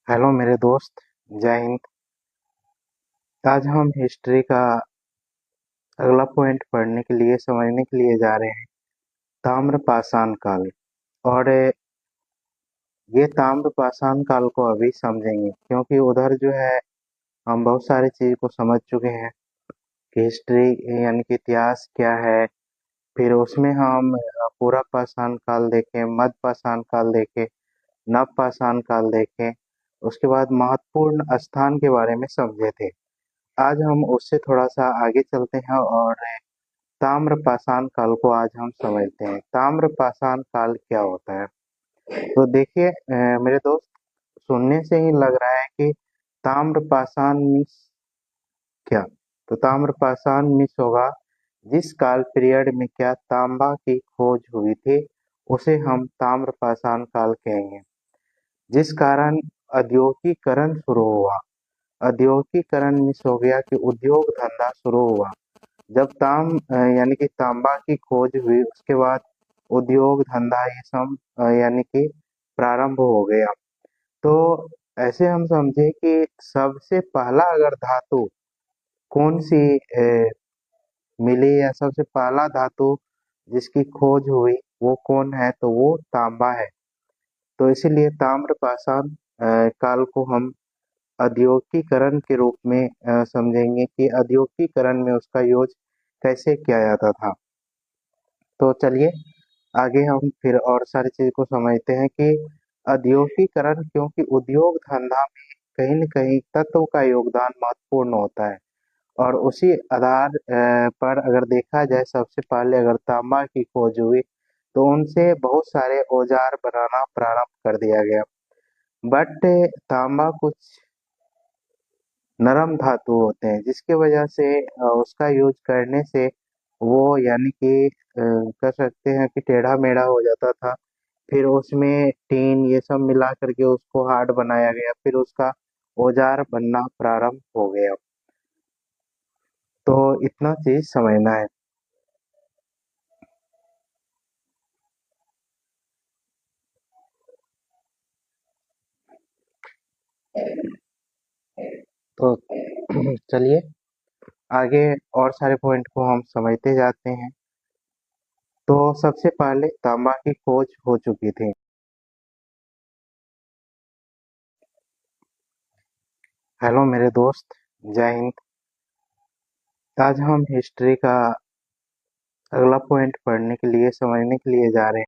Hello मेरे दोस्त। जय हिंद। आज हम हिस्ट्री का अगला पॉइंट पढ़ने के लिए समझने के लिए जा रहे हैं ताम्रपाषाण काल। और ये ताम्रपाषाण काल को अभी समझेंगे क्योंकि उधर जो है हम बहुत सारी चीज को समझ चुके हैं कि हिस्ट्री यानी कि इतिहास क्या है। फिर उसमें हम पूरा पाषाण काल देखें, मध्य पाषाण काल देखें, नव पाषाण काल देखें। उसके बाद महत्वपूर्ण स्थान के बारे में समझे थे। आज हम उससे थोड़ा सा आगे चलते हैं और ताम्रपाषाण काल को आज हम समझते हैं। ताम्रपाषाण काल क्या होता है? तो देखिए मेरे दोस्त, सुनने से ही लग रहा है कि ताम्रपाषाण मीन्स क्या। तो ताम्रपाषाण मीन्स होगा जिस काल पीरियड में क्या तांबा की खोज हुई थी उसे हम ताम्रपाषाण काल कहेंगे। जिस कारण औद्योगिकरण शुरू हुआ। औद्योगिकरण मीन्स हो गया कि उद्योग धंधा शुरू हुआ। जब यानी कि तांबा की खोज हुई उसके बाद उद्योग धंधा ये सब यानी कि प्रारंभ हो गया। तो ऐसे हम समझे कि सबसे पहला अगर धातु कौन सी मिली या सबसे पहला धातु जिसकी खोज हुई वो कौन है, तो वो तांबा है। तो इसीलिए ताम्रपाषाण काल को हम औद्योगिकरण के रूप में समझेंगे कि औद्योगिकरण में उसका यूज कैसे किया जाता था। तो चलिए आगे हम फिर और सारी चीज को समझते हैं कि औद्योगिकरण, क्योंकि उद्योग धंधा में कहीं न कहीं तत्व का योगदान महत्वपूर्ण होता है। और उसी आधार पर अगर देखा जाए, सबसे पहले अगर तांबा की खोज हुई तो उनसे बहुत सारे औजार बनाना प्रारंभ कर दिया गया। बट तांबा कुछ नरम धातु होते हैं जिसकी वजह से उसका यूज करने से वो यानी कि कह सकते हैं कि टेढ़ा मेढ़ा हो जाता था। फिर उसमें टीन ये सब मिला करके उसको हार्ड बनाया गया, फिर उसका औजार बनना प्रारंभ हो गया। तो इतना चीज समझना है। तो चलिए आगे और सारे पॉइंट को हम समझते जाते हैं। तो सबसे पहले तांबा की खोज हो चुकी थी। हेलो मेरे दोस्त। जय हिंद। आज हम हिस्ट्री का अगला पॉइंट पढ़ने के लिए समझने के लिए जा रहे हैं